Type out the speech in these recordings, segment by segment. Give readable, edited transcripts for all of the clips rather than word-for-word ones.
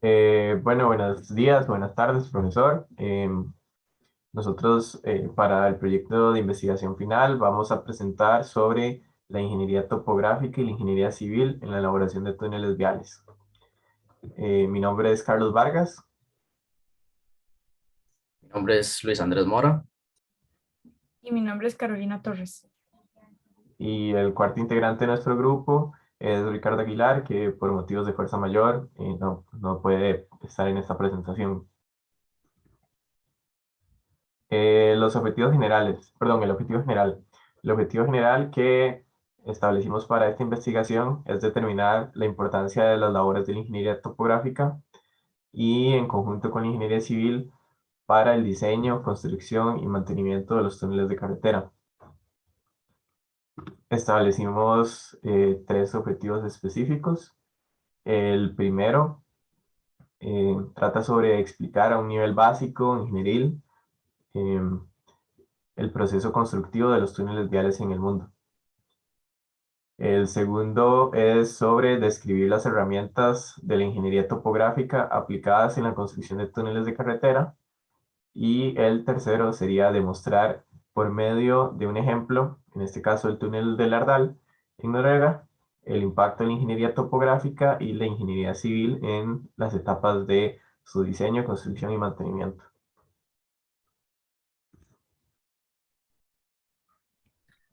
Bueno, buenos días, buenas tardes, profesor. Nosotros para el proyecto de investigación final vamos a presentar sobre la ingeniería topográfica y la ingeniería civil en la elaboración de túneles viales. Mi nombre es Carlos Vargas Mi nombre es Luis Andrés Mora. Y mi nombre es Carolina Torres. y el cuarto integrante de nuestro grupo es Ricardo Aguilar, que por motivos de fuerza mayor no puede estar en esta presentación. Los objetivos generales, perdón, el objetivo general. El objetivo general que establecimos para esta investigación es determinar la importancia de las labores de la ingeniería topográfica y en conjunto con la ingeniería civil para el diseño, construcción y mantenimiento de los túneles de carretera. Establecimos tres objetivos específicos. El primero trata sobre explicar a un nivel básico, ingenieril, em, el proceso constructivo de los túneles viales en el mundo. El segundo es sobre describir las herramientas de la ingeniería topográfica aplicadas en la construcción de túneles de carretera. Y el tercero sería demostrar por medio de un ejemplo, en este caso el túnel de Lardal en Noruega, el impacto de la ingeniería topográfica y la ingeniería civil en las etapas de su diseño, construcción y mantenimiento.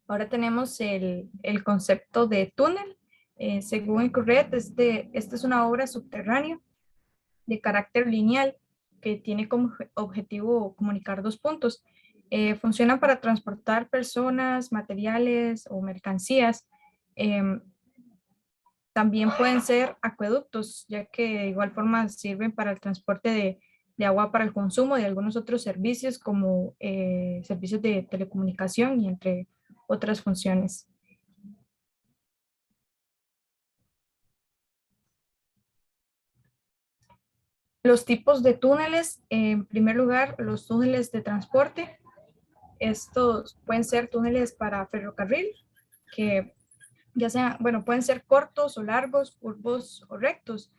Ahora tenemos el concepto de túnel. Según el CORRED, esta es una obra subterránea de carácter lineal que tiene como objetivo comunicar dos puntos. Funciona para transportar personas, materiales o mercancías. Em, También pueden ser acueductos, ya que de igual forma sirven para el transporte de agua para el consumo y algunos otros servicios como servicios de telecomunicación y entre otras funciones. Los tipos de túneles, en primer lugar, los túneles de transporte. Estos pueden ser túneles para ferrocarril, que ya sean, bueno, pueden ser cortos o largos, curvos o rectos.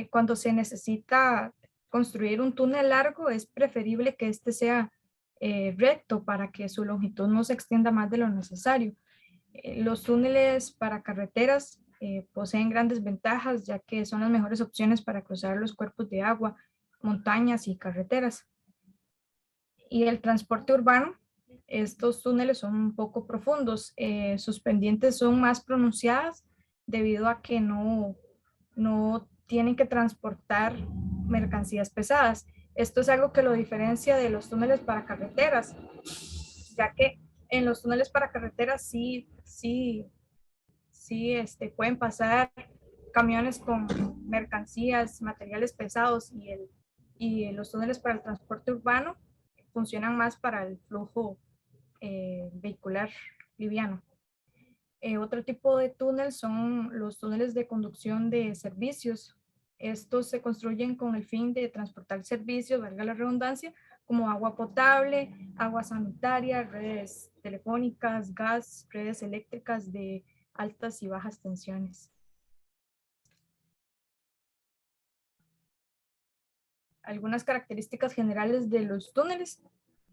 Cuando se necesita construir un túnel largo, es preferible que este sea recto para que su longitud no se extienda más de lo necesario. Los túneles para carreteras poseen grandes ventajas, ya que son las mejores opciones para cruzar los cuerpos de agua, montañas y carreteras. Y el transporte urbano, estos túneles son un poco profundos, sus pendientes son más pronunciadas debido a que no tienen que transportar mercancías pesadas. Esto es algo que lo diferencia de los túneles para carreteras, ya que en los túneles para carreteras sí pueden pasar camiones con mercancías, materiales pesados y los túneles para el transporte urbano funcionan más para el flujo vehicular liviano. Otro tipo de túnel son los túneles de conducción de servicios. Estos se construyen con el fin de transportar servicios, valga la redundancia, como agua potable, agua sanitaria, redes telefónicas, gas, redes eléctricas de altas y bajas tensiones. Algunas características generales de los túneles.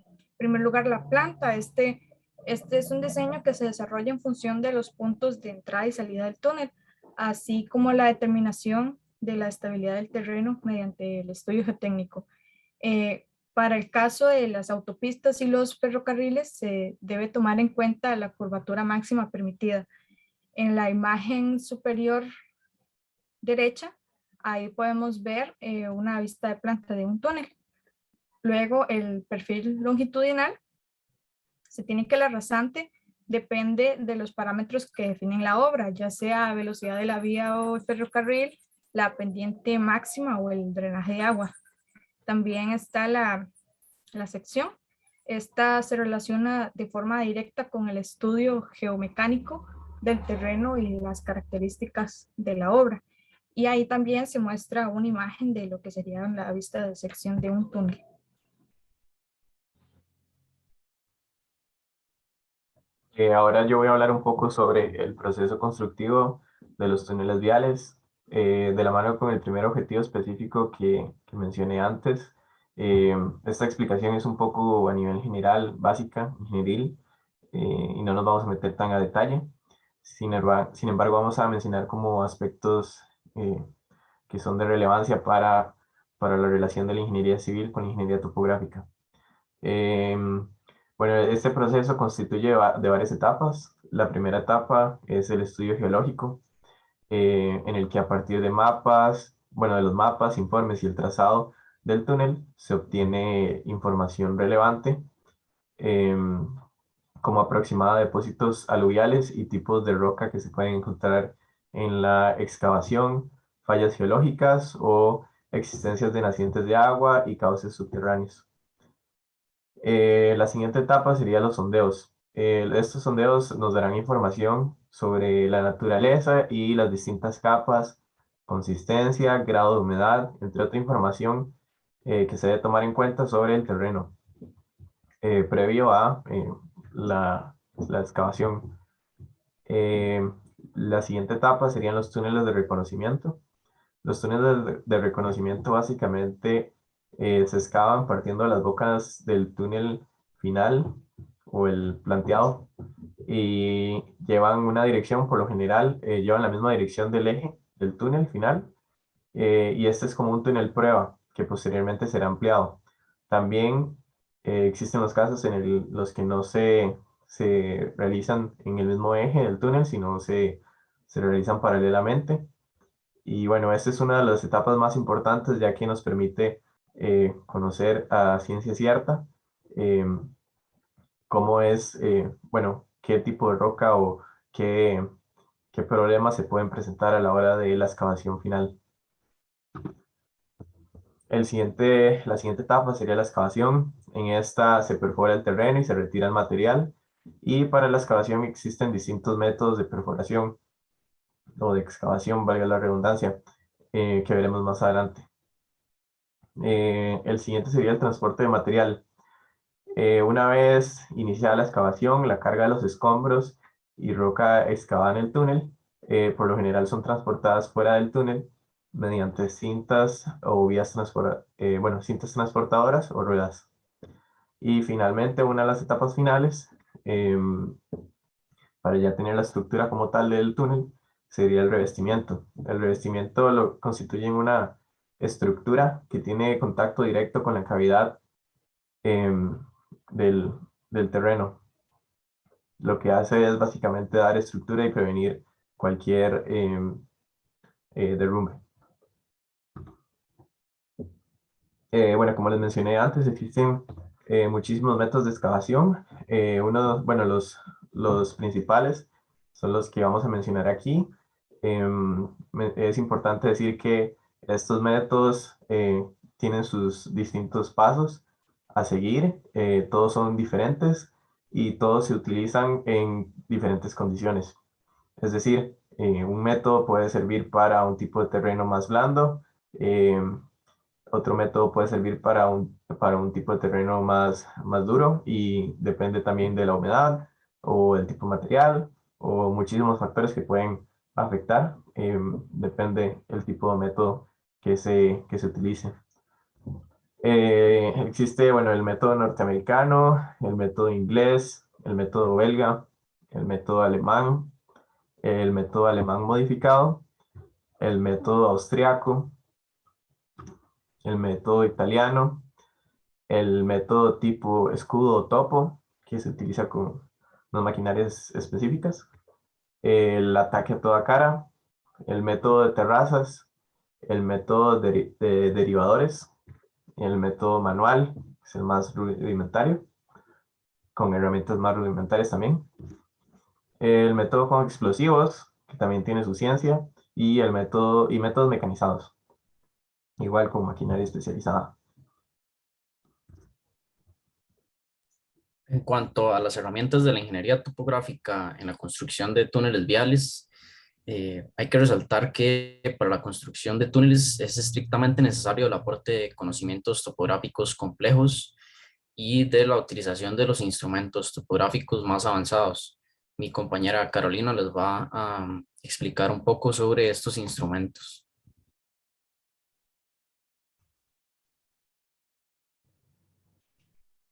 En primer lugar, la planta. Este es un diseño que se desarrolla en función de los puntos de entrada y salida del túnel, así como la determinación de la estabilidad del terreno mediante el estudio geotécnico. Para el caso de las autopistas y los ferrocarriles, se debe tomar en cuenta la curvatura máxima permitida. En la imagen superior derecha, ahí podemos ver una vista de planta de un túnel. Luego, el perfil longitudinal se tiene que la rasante depende de los parámetros que definen la obra, ya sea velocidad de la vía o el ferrocarril, la pendiente máxima o el drenaje de agua. También está la sección. Esta se relaciona de forma directa con el estudio geomecánico del terreno y las características de la obra. Y ahí también se muestra una imagen de lo que sería la vista de sección de un túnel. Ahora yo voy a hablar un poco sobre el proceso constructivo de los túneles viales. de la mano con el primer objetivo específico que mencioné antes. Esta explicación es un poco a nivel general, básica, ingenieril, y no nos vamos a meter tan a detalle. Sin embargo, vamos a mencionar como aspectos que son de relevancia para la relación de la ingeniería civil con la ingeniería topográfica. Bueno, este proceso constituye de varias etapas. La primera etapa es el estudio geológico, en el que a partir de mapas, bueno, de los mapas, informes y el trazado del túnel, se obtiene información relevante, como aproximada de depósitos aluviales y tipos de roca que se pueden encontrar en la excavación, fallas geológicas o existencias de nacientes de agua y cauces subterráneos. La siguiente etapa sería los sondeos. Estos sondeos nos darán información sobre la naturaleza y las distintas capas, consistencia, grado de humedad, entre otra información que se debe tomar en cuenta sobre el terreno previo a la excavación. La siguiente etapa serían los túneles de reconocimiento. Los túneles de reconocimiento básicamente se excavan partiendo de las bocas del túnel final o el planteado y llevan una dirección, por lo general llevan la misma dirección del eje del túnel final, y este es como un túnel prueba que posteriormente será ampliado. También existen los casos en los que no se realizan en el mismo eje del túnel, sino se realizan paralelamente. Y bueno, esta es una de las etapas más importantes, ya que nos permite conocer a ciencia cierta eh, cómo es, bueno, qué tipo de roca o qué problemas se pueden presentar a la hora de la excavación final. La siguiente etapa sería la excavación. En esta se perfora el terreno y se retira el material. Y para la excavación existen distintos métodos de perforación o de excavación, valga la redundancia, que veremos más adelante. El siguiente sería el transporte de material. Una vez iniciada la excavación, la carga de los escombros y roca excavada en el túnel, por lo general son transportadas fuera del túnel mediante cintas o cintas transportadoras o ruedas. Y finalmente, una de las etapas finales, para ya tener la estructura como tal del túnel, sería el revestimiento. El revestimiento lo constituye una estructura que tiene contacto directo con la cavidad em, del, del terreno. Lo que hace es básicamente dar estructura y prevenir cualquier derrumbe. Bueno, como les mencioné antes, existen muchísimos métodos de excavación. Bueno, los principales son los que vamos a mencionar aquí. Es importante decir que estos métodos tienen sus distintos pasos a seguir. Todos son diferentes y todos se utilizan en diferentes condiciones. Es decir, un método puede servir para un tipo de terreno más blando, otro método puede servir para un tipo de terreno más duro, y depende también de la humedad o el tipo de material o muchísimos factores que pueden afectar. Depende el tipo de método que se utilice. Existe, bueno, el método norteamericano, el método inglés, el método belga, el método alemán, el método alemán modificado, el método austriaco, el método italiano, el método tipo escudo o topo, que se utiliza con unas maquinarias específicas, el ataque a toda cara, el método de terrazas, el método de derivadores, el método manual, que es el más rudimentario, con herramientas más rudimentarias también, el método con explosivos, que también tiene su ciencia, y métodos mecanizados, igual con maquinaria especializada. En cuanto a las herramientas de la ingeniería topográfica en la construcción de túneles viales, hay que resaltar que para la construcción de túneles es estrictamente necesario el aporte de conocimientos topográficos complejos y de la utilización de los instrumentos topográficos más avanzados. Mi compañera Carolina les va a explicar un poco sobre estos instrumentos.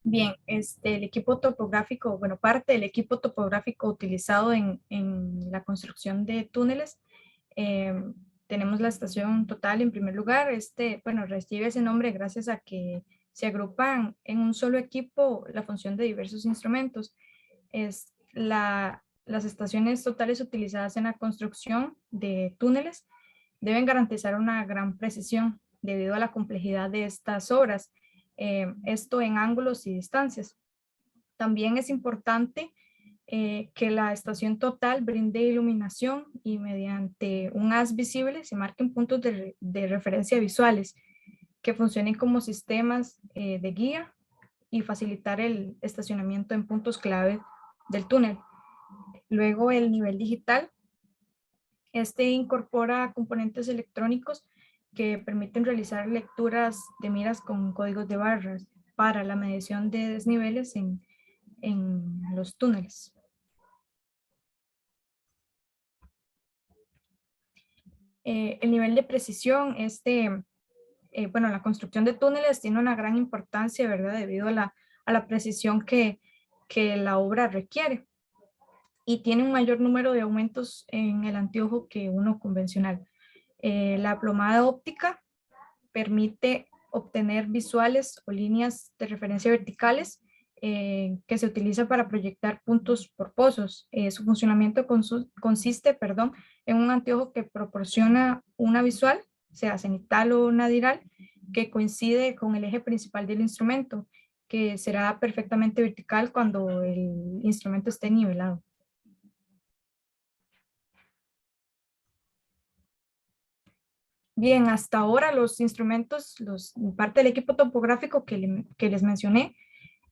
Bien, el equipo topográfico, bueno, parte del equipo topográfico utilizado en la construcción de túneles, eh, tenemos la estación total en primer lugar. Bueno, recibe ese nombre gracias a que se agrupan en un solo equipo la función de diversos instrumentos. Las estaciones totales utilizadas en la construcción de túneles deben garantizar una gran precisión debido a la complejidad de estas obras, esto en ángulos y distancias. También es importante que la estación total brinde iluminación y mediante un haz visible se marquen puntos de referencia visuales que funcionen como sistemas de guía y facilitar el estacionamiento en puntos clave del túnel. Luego el nivel digital. Incorpora componentes electrónicos que permiten realizar lecturas de miras con códigos de barras para la medición de desniveles en los túneles. El nivel de precisión, bueno, la construcción de túneles tiene una gran importancia, ¿verdad? Debido a la precisión que la obra requiere y tiene un mayor número de aumentos en el anteojo que uno convencional. La plomada óptica permite obtener visuales o líneas de referencia verticales que se utiliza para proyectar puntos por pozos. Su funcionamiento consiste, en un anteojo que proporciona una visual, sea cenital o nadiral, que coincide con el eje principal del instrumento, que será perfectamente vertical cuando el instrumento esté nivelado. Bien, hasta ahora los instrumentos, parte del equipo topográfico que les mencioné,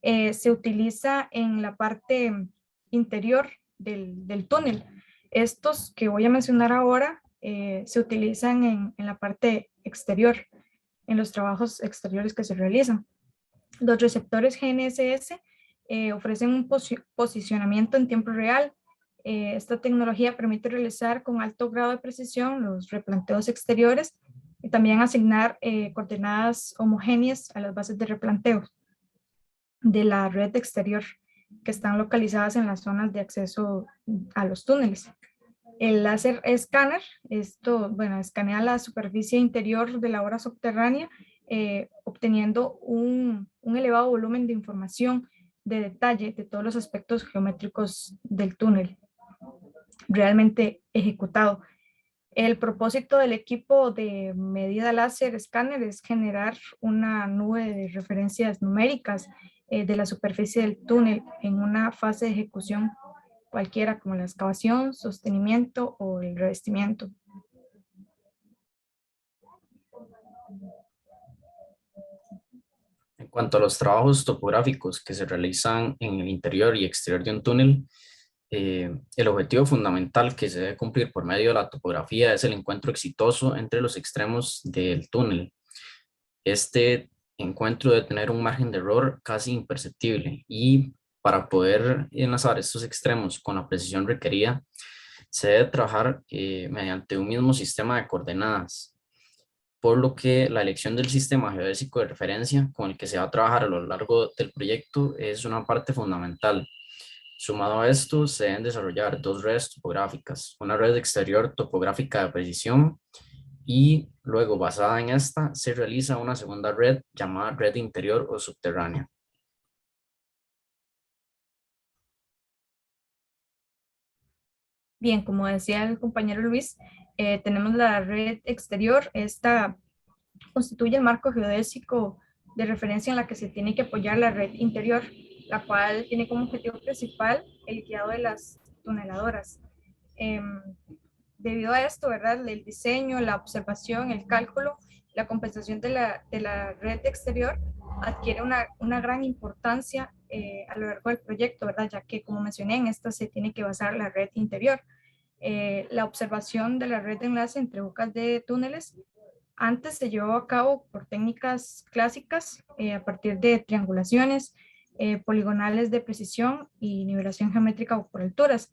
se utiliza en la parte interior del túnel. Estos que voy a mencionar ahora se utilizan en la parte exterior, en los trabajos exteriores que se realizan. Los receptores GNSS ofrecen un posicionamiento en tiempo real. Esta tecnología permite realizar con alto grado de precisión los replanteos exteriores y también asignar coordenadas homogéneas a las bases de replanteo de la red exterior que están localizadas en las zonas de acceso a los túneles. El láser escáner, bueno, escanea la superficie interior de la obra subterránea, obteniendo un elevado volumen de información de detalle de todos los aspectos geométricos del túnel realmente ejecutado. El propósito del equipo de medida láser escáner es generar una nube de referencias numéricas de la superficie del túnel en una fase de ejecución cualquiera, como la excavación, sostenimiento o el revestimiento. En cuanto a los trabajos topográficos que se realizan en el interior y exterior de un túnel, el objetivo fundamental que se debe cumplir por medio de la topografía es el encuentro exitoso entre los extremos del túnel. Este encuentro debe tener un margen de error casi imperceptible y para poder enlazar estos extremos con la precisión requerida, se debe trabajar mediante un mismo sistema de coordenadas, por lo que la elección del sistema geodésico de referencia con el que se va a trabajar a lo largo del proyecto es una parte fundamental. Sumado a esto, se deben desarrollar dos redes topográficas, una red exterior topográfica de precisión y luego basada en esta se realiza una segunda red llamada red interior o subterránea. Bien, como decía el compañero Luis, tenemos la red exterior. Esta constituye el marco geodésico de referencia en la que se tiene que apoyar la red interior, la cual tiene como objetivo principal el guiado de las tuneladoras. Debido a esto, ¿verdad? El diseño, la observación, el cálculo, la compensación de la red exterior adquiere una gran importancia a lo largo del proyecto, ¿verdad? Ya que, como mencioné, en esta se tiene que basar la red interior. La observación de la red de enlace entre bocas de túneles antes se llevó a cabo por técnicas clásicas a partir de triangulaciones, poligonales de precisión y nivelación geométrica por alturas.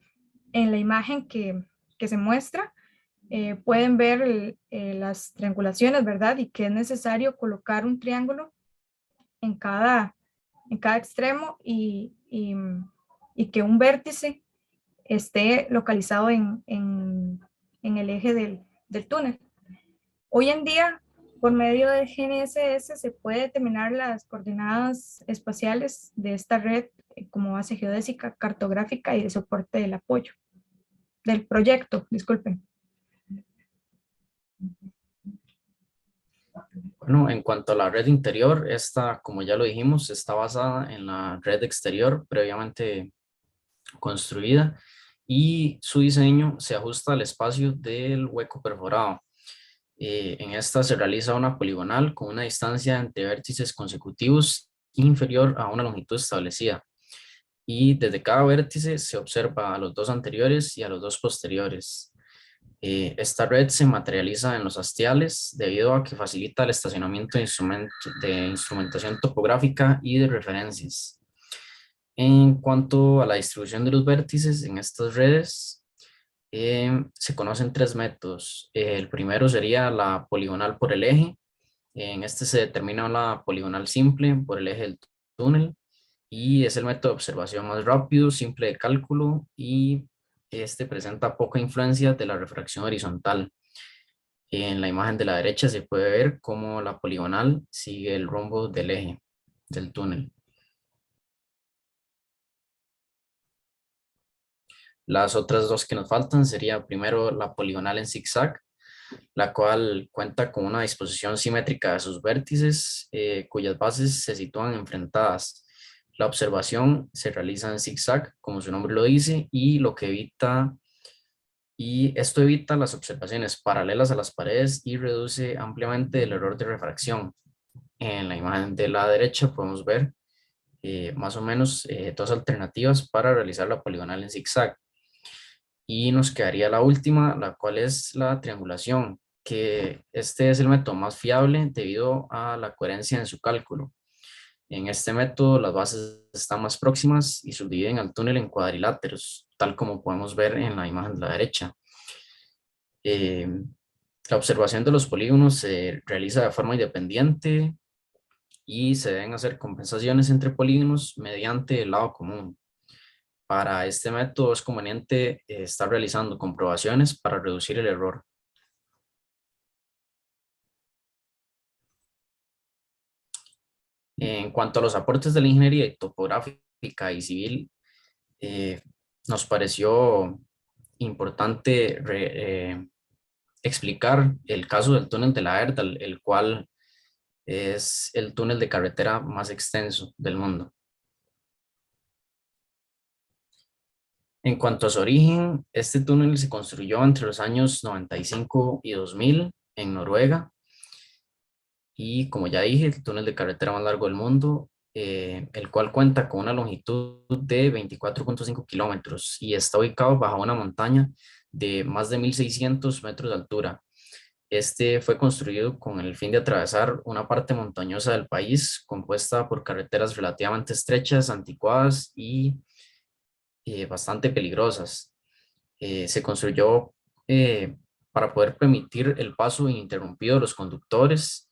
En la imagen que se muestra, pueden ver las triangulaciones, ¿verdad? Y que es necesario colocar un triángulo en cada en cada extremo y que un vértice esté localizado en el eje del túnel. Hoy en día, por medio de GNSS, se puede determinar las coordenadas espaciales de esta red como base geodésica, cartográfica y de soporte del apoyo, del proyecto, disculpen. Bueno, en cuanto a la red interior, esta, como ya lo dijimos, está basada en la red exterior previamente construida y su diseño se ajusta al espacio del hueco perforado. En esta se realiza una poligonal con una distancia entre vértices consecutivos inferior a una longitud establecida. Y desde cada vértice se observa a los dos anteriores y a los dos posteriores. Esta red se materializa en los hastiales debido a que facilita el estacionamiento de instrumentación topográfica y de referencias. En cuanto a la distribución de los vértices en estas redes, se conocen tres métodos. El primero sería la poligonal por el eje. En este se determina la poligonal simple por el eje del túnel y es el método de observación más rápido, simple de cálculo y este presenta poca influencia de la refracción horizontal. En la imagen de la derecha se puede ver cómo la poligonal sigue el rumbo del eje del túnel. Las otras dos que nos faltan sería primero la poligonal en zigzag, la cual cuenta con una disposición simétrica de sus vértices, cuyas bases se sitúan enfrentadas. La observación se realiza en zigzag, como su nombre lo dice, y esto evita las observaciones paralelas a las paredes y reduce ampliamente el error de refracción. En la imagen de la derecha podemos ver más o menos dos alternativas para realizar la poligonal en zigzag. Y nos quedaría la última, la cual es la triangulación, que este es el método más fiable debido a la coherencia en su cálculo. En este método las bases están más próximas y subdividen al túnel en cuadriláteros, tal como podemos ver en la imagen de la derecha. La observación de los polígonos se realiza de forma independiente y se deben hacer compensaciones entre polígonos mediante el lado común. Para este método es conveniente estar realizando comprobaciones para reducir el error. En cuanto a los aportes de la ingeniería topográfica y civil, nos pareció importante explicar el caso del túnel de la Erdal, el cual es el túnel de carretera más extenso del mundo. En cuanto a su origen, este túnel se construyó entre los años 95 y 2000 en Noruega. Y como ya dije, el túnel de carretera más largo del mundo, el cual cuenta con una longitud de 24.5 kilómetros y está ubicado bajo una montaña de más de 1.600 metros de altura. Este fue construido con el fin de atravesar una parte montañosa del país compuesta por carreteras relativamente estrechas, anticuadas y bastante peligrosas. Se construyó para poder permitir el paso ininterrumpido de los conductores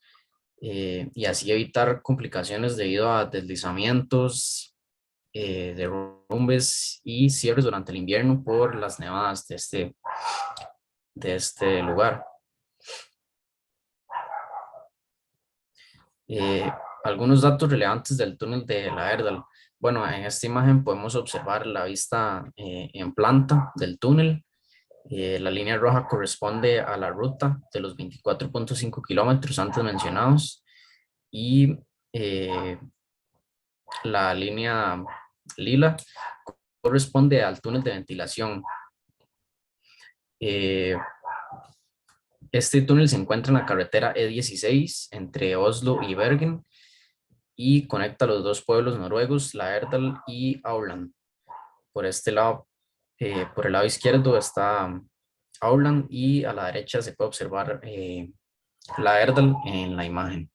y así evitar complicaciones debido a deslizamientos, derrumbes y cierres durante el invierno por las nevadas de este lugar. Algunos datos relevantes del túnel de la Erdal. Bueno, en esta imagen podemos observar la vista en planta del túnel. La línea roja corresponde a la ruta de los 24.5 kilómetros antes mencionados y la línea lila corresponde al túnel de ventilación. Este túnel se encuentra en la carretera E16 entre Oslo y Bergen y conecta los dos pueblos noruegos, la Erdal y Aurland. Por este lado, por el lado izquierdo está Aurland y a la derecha se puede observar la Erdal en la imagen.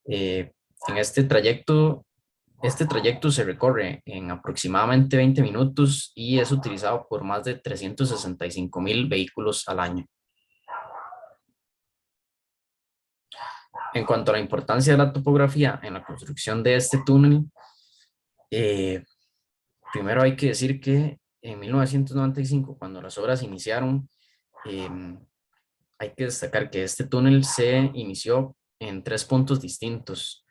En este trayecto se recorre en aproximadamente 20 minutos y es utilizado por más de 365,000 vehículos al año. En cuanto a la importancia de la topografía en la construcción de este túnel, Primero hay que decir que en 1995, cuando las obras iniciaron, hay que destacar que este túnel se inició en 3 puntos distintos.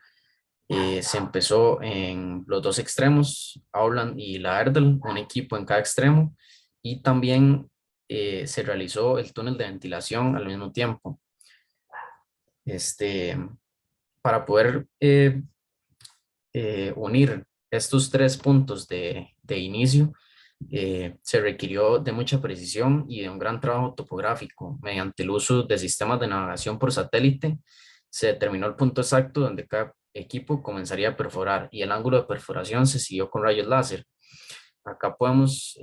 Se empezó en los 2 extremos, Auckland y La Erdal, un equipo en cada extremo, y también se realizó el túnel de ventilación al mismo tiempo. Para poder unir estos 3 puntos de inicio, se requirió de mucha precisión y de un gran trabajo topográfico. Mediante el uso de sistemas de navegación por satélite, se determinó el punto exacto donde cada equipo comenzaría a perforar y el ángulo de perforación se siguió con rayos láser. Acá podemos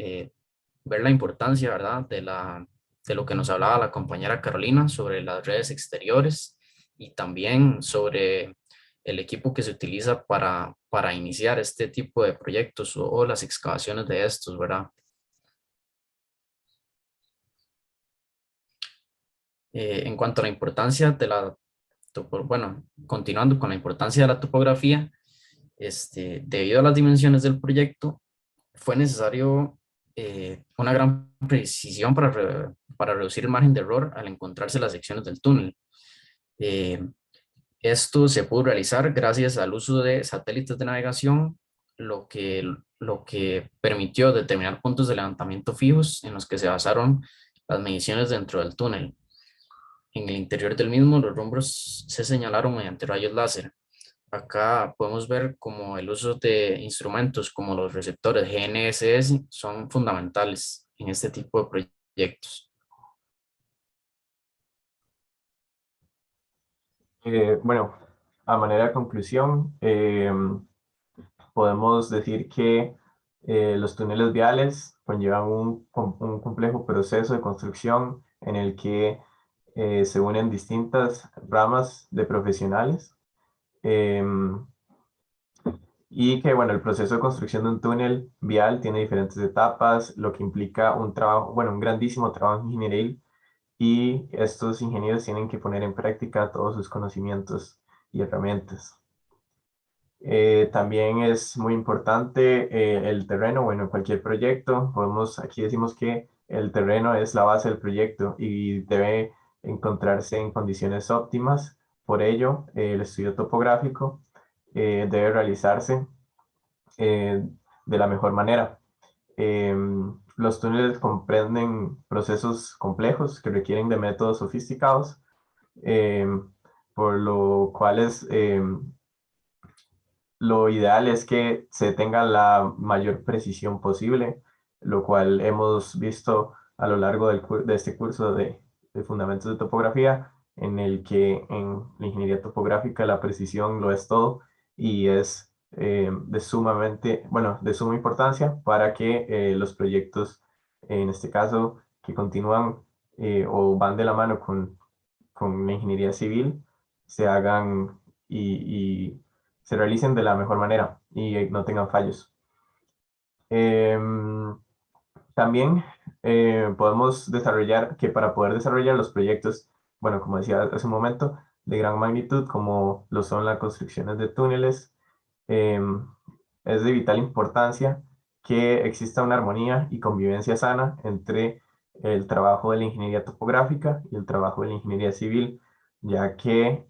ver la importancia, ¿verdad?, de lo que nos hablaba la compañera Carolina sobre las redes exteriores y también sobre el equipo que se utiliza para iniciar este tipo de proyectos o las excavaciones de estos, ¿verdad? En cuanto a la importancia de la, bueno, continuando con la importancia de la topografía, debido a las dimensiones del proyecto, fue necesario una gran precisión para reducir el margen de error al encontrarse las secciones del túnel. Esto se pudo realizar gracias al uso de satélites de navegación, lo que permitió determinar puntos de levantamiento fijos en los que se basaron las mediciones dentro del túnel. En el interior del mismo, los rumbos se señalaron mediante rayos láser. Acá podemos ver cómo el uso de instrumentos como los receptores GNSS son fundamentales en este tipo de proyectos. Bueno, a manera de conclusión, podemos decir que los túneles viales conllevan un complejo proceso de construcción en el que se unen distintas ramas de profesionales. Y que, bueno, el proceso de construcción de un túnel vial tiene diferentes etapas, lo que implica un trabajo, bueno, un grandísimo trabajo ingenieril, y estos ingenieros tienen que poner en práctica todos sus conocimientos y herramientas. También es muy importante el terreno. Bueno, en cualquier proyecto, aquí decimos que el terreno es la base del proyecto y debe encontrarse en condiciones óptimas. Por ello, el estudio topográfico debe realizarse de la mejor manera. Los túneles comprenden procesos complejos que requieren de métodos sofisticados, por lo cual lo ideal es que se tenga la mayor precisión posible, lo cual hemos visto a lo largo de este curso de Fundamentos de Topografía, en el que en la ingeniería topográfica la precisión lo es todo y es de suma importancia para que los proyectos, en este caso, que continúan o van de la mano con la ingeniería civil, se hagan y se realicen de la mejor manera y no tengan fallos. También podemos desarrollar que para poder desarrollar los proyectos, bueno, como decía hace un momento, de gran magnitud, como lo son las construcciones de túneles, es de vital importancia que exista una armonía y convivencia sana entre el trabajo de la ingeniería topográfica y el trabajo de la ingeniería civil, ya que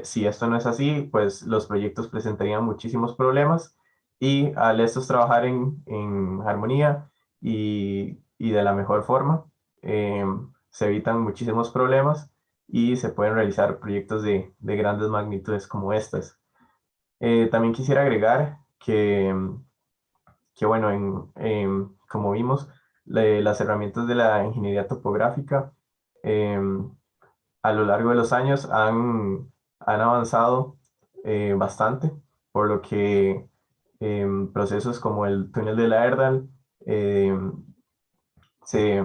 si esto no es así, pues los proyectos presentarían muchísimos problemas, y al estos trabajar en armonía y de la mejor forma, se evitan muchísimos problemas y se pueden realizar proyectos de grandes magnitudes como estas. También quisiera agregar que bueno, como vimos, las herramientas de la ingeniería topográfica a lo largo de los años han avanzado bastante, por lo que procesos como el túnel de la Erdal se,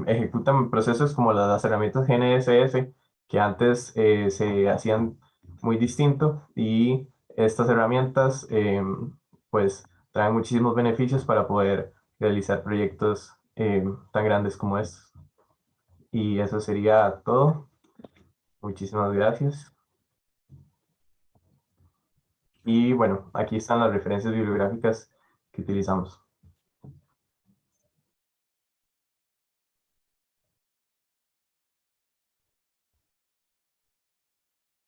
ejecutan procesos como las herramientas GNSS, que antes se hacían muy distinto, y estas herramientas pues traen muchísimos beneficios para poder realizar proyectos tan grandes como estos. Y eso sería todo. Muchísimas gracias. Y bueno, aquí están las referencias bibliográficas que utilizamos.